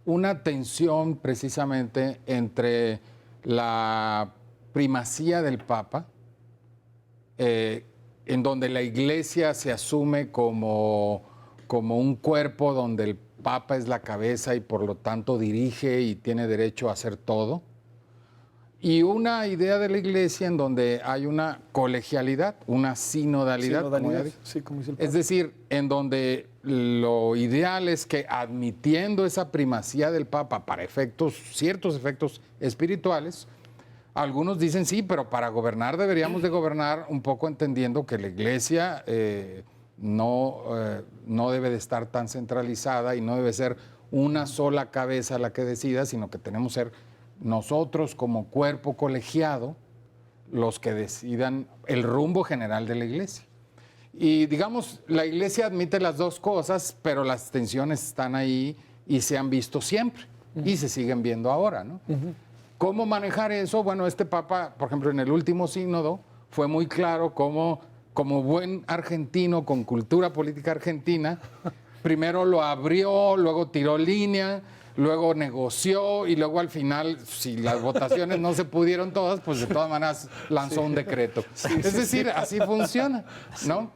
una tensión precisamente entre la primacía del Papa, en donde la Iglesia se asume como un cuerpo donde el Papa es la cabeza y por lo tanto dirige y tiene derecho a hacer todo, y una idea de la Iglesia en donde hay una colegialidad, una sinodalidad, como dice el Papa. Es decir, en donde lo ideal es que admitiendo esa primacía del Papa para ciertos efectos espirituales, algunos dicen sí, pero para gobernar deberíamos de gobernar un poco entendiendo que la Iglesia no debe de estar tan centralizada y no debe ser una sola cabeza la que decida, sino que tenemos que ser nosotros como cuerpo colegiado los que decidan el rumbo general de la Iglesia. Y digamos, la Iglesia admite las dos cosas, pero las tensiones están ahí y se han visto siempre y se siguen viendo ahora, ¿no? ¿Cómo manejar eso? Bueno, este Papa, por ejemplo, en el último sínodo fue muy claro cómo, como buen argentino con cultura política argentina, primero lo abrió, luego tiró línea, luego negoció y luego al final, si las votaciones no se pudieron todas, pues de todas maneras lanzó un decreto. Es decir, así funciona, ¿no?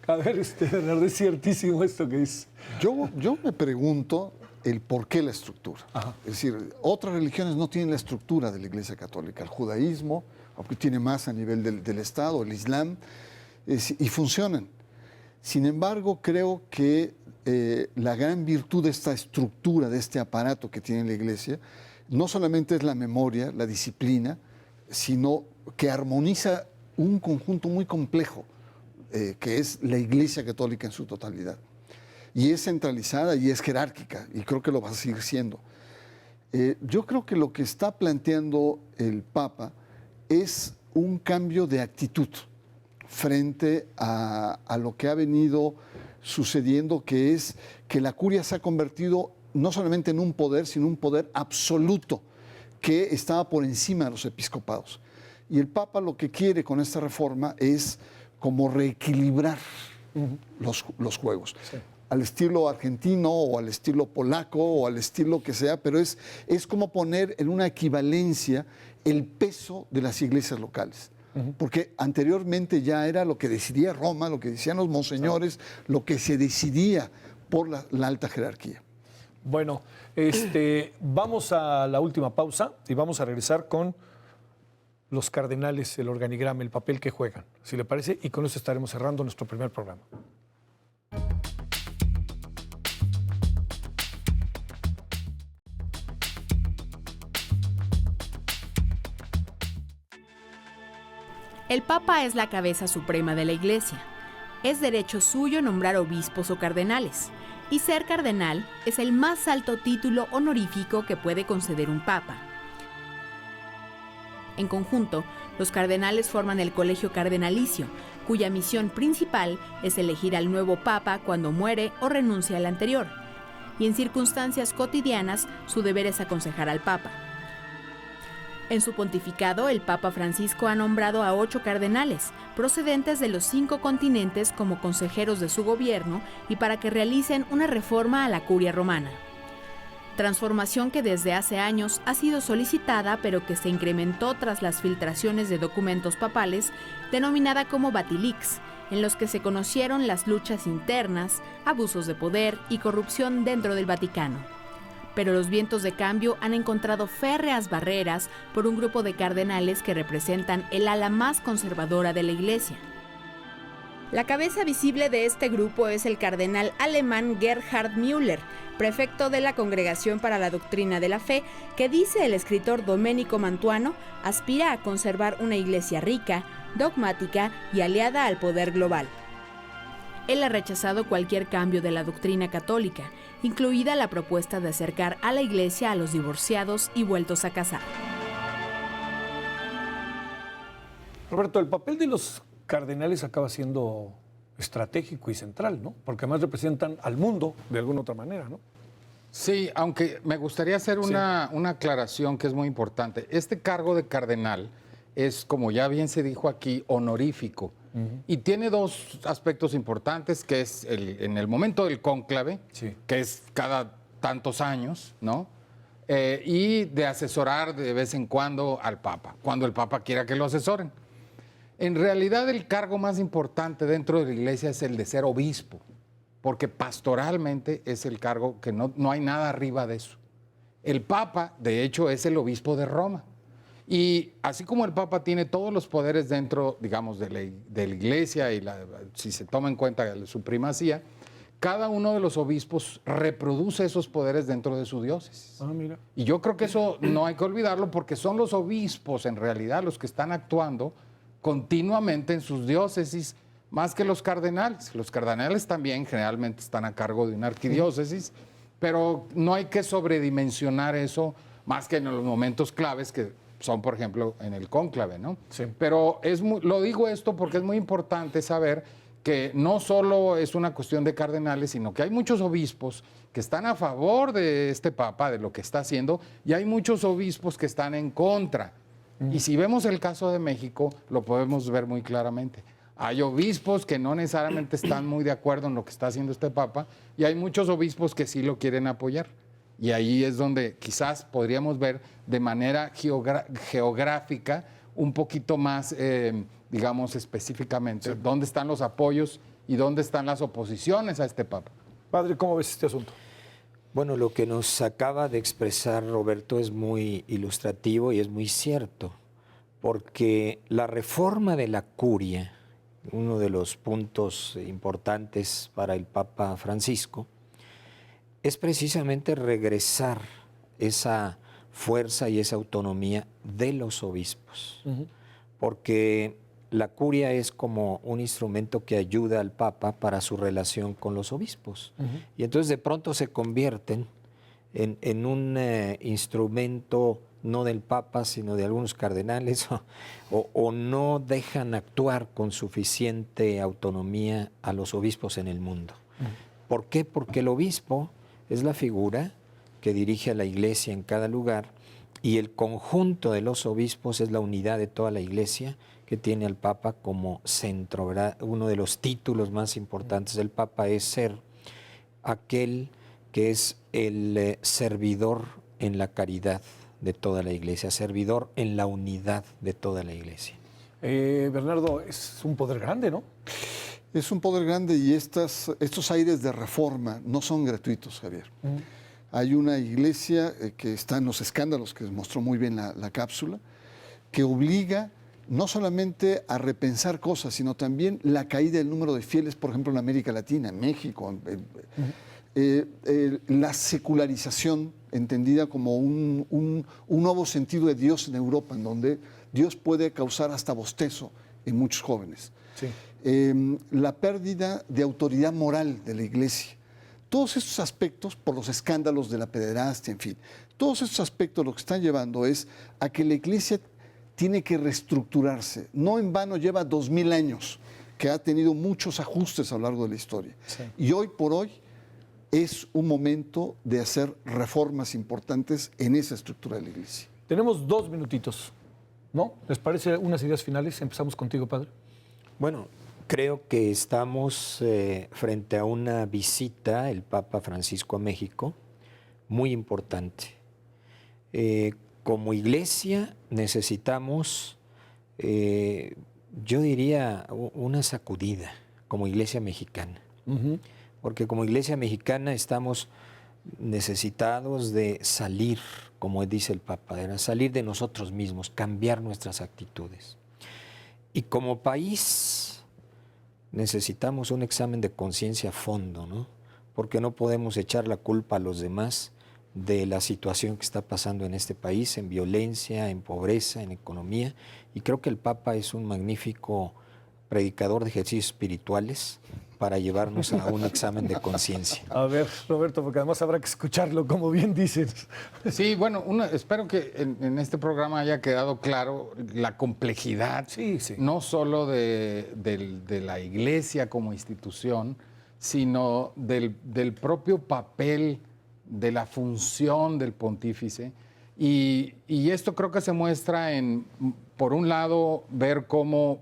A ver, Bernardo, es ciertísimo esto que dice. Yo me pregunto el por qué la estructura. Ajá. Es decir, otras religiones no tienen la estructura de la Iglesia Católica. El judaísmo, aunque tiene más a nivel del Estado, el Islam, y funcionan. Sin embargo, creo que la gran virtud de esta estructura, de este aparato que tiene la Iglesia, no solamente es la memoria, la disciplina, sino que armoniza un conjunto muy complejo, que es la Iglesia Católica en su totalidad. Y es centralizada y es jerárquica, y creo que lo va a seguir siendo. Yo creo que lo que está planteando el Papa es un cambio de actitud frente a lo que ha venido sucediendo, que es que la curia se ha convertido no solamente en un poder, sino un poder absoluto que estaba por encima de los episcopados. Y el Papa lo que quiere con esta reforma es como reequilibrar los juegos. Sí. Al estilo argentino o al estilo polaco o al estilo que sea, pero es como poner en una equivalencia el peso de las iglesias locales. Porque anteriormente ya era lo que decidía Roma, lo que decían los monseñores, lo que se decidía por la alta jerarquía. Bueno, vamos a la última pausa y vamos a regresar con los cardenales, el organigrama, el papel que juegan, si le parece, y con eso estaremos cerrando nuestro primer programa. El Papa es la cabeza suprema de la Iglesia. Es derecho suyo nombrar obispos o cardenales, y ser cardenal es el más alto título honorífico que puede conceder un Papa. En conjunto, los cardenales forman el Colegio Cardenalicio, cuya misión principal es elegir al nuevo Papa cuando muere o renuncia al anterior, y en circunstancias cotidianas su deber es aconsejar al Papa. En su pontificado, el Papa Francisco ha nombrado a 8 cardenales, procedentes de los 5 continentes, como consejeros de su gobierno y para que realicen una reforma a la curia romana. Transformación que desde hace años ha sido solicitada, pero que se incrementó tras las filtraciones de documentos papales, denominada como Batilix, en los que se conocieron las luchas internas, abusos de poder y corrupción dentro del Vaticano. Pero los vientos de cambio han encontrado férreas barreras por un grupo de cardenales que representan el ala más conservadora de la Iglesia. La cabeza visible de este grupo es el cardenal alemán Gerhard Müller, prefecto de la Congregación para la Doctrina de la Fe, que, dice el escritor Domenico Mantuano, aspira a conservar una Iglesia rica, dogmática y aliada al poder global. Él ha rechazado cualquier cambio de la doctrina católica, incluida la propuesta de acercar a la Iglesia a los divorciados y vueltos a casar. Roberto, el papel de los cardenales acaba siendo estratégico y central, ¿no? Porque además representan al mundo de alguna otra manera, ¿no? Sí, aunque me gustaría hacer una aclaración que es muy importante. Este cargo de cardenal es, como ya bien se dijo aquí, honorífico. Y tiene 2 aspectos importantes, que es en el momento del cónclave, que es cada tantos años, ¿no? Y de asesorar de vez en cuando al Papa, cuando el Papa quiera que lo asesoren. En realidad, el cargo más importante dentro de la Iglesia es el de ser obispo, porque pastoralmente es el cargo que no hay nada arriba de eso. El Papa, de hecho, es el obispo de Roma. Y así como el Papa tiene todos los poderes dentro, digamos, de la Iglesia y si se toma en cuenta su primacía, cada uno de los obispos reproduce esos poderes dentro de su diócesis. Mira. Y yo creo que eso no hay que olvidarlo, porque son los obispos en realidad los que están actuando continuamente en sus diócesis, más que los cardenales. Los cardenales también generalmente están a cargo de una arquidiócesis, pero no hay que sobredimensionar eso más que en los momentos claves que son, por ejemplo, en el cónclave, ¿no? Sí. Pero lo digo esto porque es muy importante saber que no solo es una cuestión de cardenales, sino que hay muchos obispos que están a favor de este Papa, de lo que está haciendo, y hay muchos obispos que están en contra. Y si vemos el caso de México, lo podemos ver muy claramente. Hay obispos que no necesariamente están muy de acuerdo en lo que está haciendo este Papa, y hay muchos obispos que sí lo quieren apoyar. Y ahí es donde quizás podríamos ver de manera geográfica un poquito más, digamos, específicamente, dónde están los apoyos y dónde están las oposiciones a este Papa. Padre, ¿cómo ves este asunto? Bueno, lo que nos acaba de expresar Roberto es muy ilustrativo y es muy cierto, porque la reforma de la curia, uno de los puntos importantes para el Papa Francisco, es precisamente regresar esa fuerza y esa autonomía de los obispos, porque la curia es como un instrumento que ayuda al Papa para su relación con los obispos. Y entonces de pronto se convierten en un instrumento no del Papa, sino de algunos cardenales, o no dejan actuar con suficiente autonomía a los obispos en el mundo. ¿Por qué? Porque el obispo es la figura que dirige a la Iglesia en cada lugar, y el conjunto de los obispos es la unidad de toda la Iglesia, que tiene al Papa como centro, ¿verdad? Uno de los títulos más importantes del Papa es ser aquel que es el servidor en la caridad de toda la Iglesia, servidor en la unidad de toda la Iglesia. Bernardo, es un poder grande, ¿no? Es un poder grande, y estos aires de reforma no son gratuitos, Javier. Hay una iglesia que está en los escándalos, que mostró muy bien la cápsula, que obliga no solamente a repensar cosas, sino también la caída del número de fieles, por ejemplo, en América Latina, en México. La secularización, entendida como un nuevo sentido de Dios en Europa, en donde Dios puede causar hasta bostezo en muchos jóvenes. Sí. La pérdida de autoridad moral de la Iglesia. Todos estos aspectos, por los escándalos de la pederastia, en fin, todos estos aspectos lo que están llevando es a que la Iglesia tiene que reestructurarse. No en vano lleva 2000 años, que ha tenido muchos ajustes a lo largo de la historia. Sí. Y hoy por hoy es un momento de hacer reformas importantes en esa estructura de la Iglesia. Tenemos 2 minutitos, ¿no? ¿Les parece unas ideas finales? Empezamos contigo, padre. Bueno, creo que estamos frente a una visita del Papa Francisco a México muy importante. Como iglesia necesitamos, yo diría, una sacudida como iglesia mexicana. Porque como iglesia mexicana estamos necesitados de salir, como dice el Papa, de salir de nosotros mismos, cambiar nuestras actitudes. Y como país necesitamos un examen de conciencia a fondo, ¿no? Porque no podemos echar la culpa a los demás de la situación que está pasando en este país, en violencia, en pobreza, en economía. Y creo que el Papa es un magnífico predicador de ejercicios espirituales para llevarnos a un examen de conciencia. A ver, Roberto, porque además habrá que escucharlo, como bien dices. Sí, bueno, espero que en este programa haya quedado claro la complejidad, Sí, sí. no solo de la Iglesia como institución, sino del propio papel, de la función del pontífice. Y esto creo que se muestra en, por un lado, ver cómo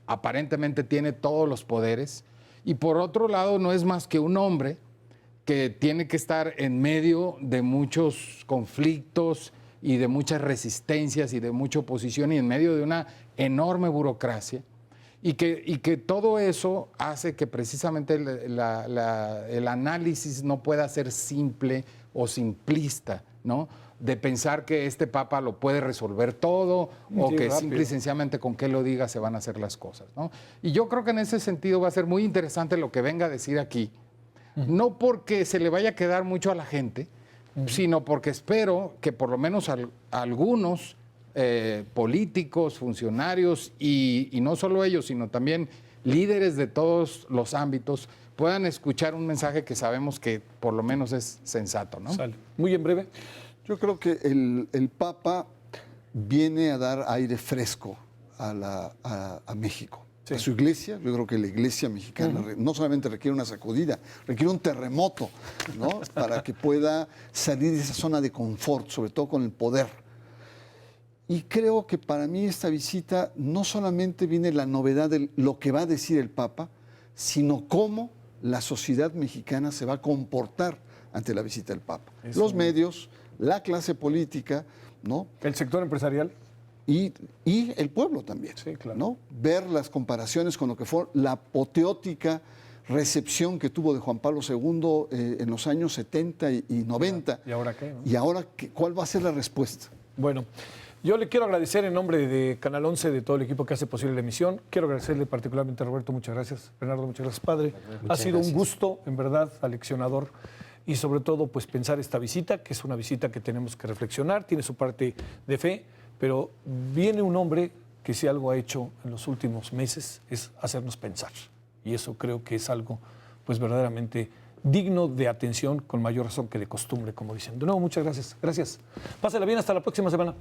aparentemente tiene todos los poderes, y por otro lado no es más que un hombre que tiene que estar en medio de muchos conflictos y de muchas resistencias y de mucha oposición y en medio de una enorme burocracia, y que todo eso hace que precisamente el análisis no pueda ser simple o simplista, ¿no? De pensar que este Papa lo puede resolver todo, o Sí, que rápido. simple y sencillamente con que lo diga se van a hacer las cosas, ¿no? Y yo creo que en ese sentido va a ser muy interesante lo que venga a decir aquí, no porque se le vaya a quedar mucho a la gente, sino porque espero que por lo menos algunos políticos, funcionarios y no solo ellos, sino también líderes de todos los ámbitos puedan escuchar un mensaje que sabemos que por lo menos es sensato, ¿no? Sale. Muy en breve. Yo creo que el Papa viene a dar aire fresco a México. Sí. A su iglesia. Yo creo que la iglesia mexicana no solamente requiere una sacudida, requiere un terremoto, ¿no? Para que pueda salir de esa zona de confort, sobre todo con el poder. Y creo que para mí esta visita no solamente viene la novedad de lo que va a decir el Papa, sino cómo la sociedad mexicana se va a comportar ante la visita del Papa. Eso. Los medios, la clase política, ¿no? El sector empresarial. Y el pueblo también, Sí, claro. ¿no? Ver las comparaciones con lo que fue la apoteótica recepción que tuvo de Juan Pablo II en los años 70 y 90. ¿Y ahora qué, no? Y ahora, ¿cuál va a ser la respuesta? Bueno, yo le quiero agradecer en nombre de Canal 11, de todo el equipo que hace posible la emisión. Quiero agradecerle particularmente a Roberto, muchas gracias. Bernardo, muchas gracias, padre. Ha sido un gusto, en verdad, aleccionador. Y sobre todo, pues pensar esta visita, que es una visita que tenemos que reflexionar, tiene su parte de fe, pero viene un hombre que si algo ha hecho en los últimos meses es hacernos pensar. Y eso creo que es algo, pues verdaderamente digno de atención, con mayor razón que de costumbre, como dicen. De nuevo, muchas gracias. Gracias. Pásala bien, hasta la próxima semana.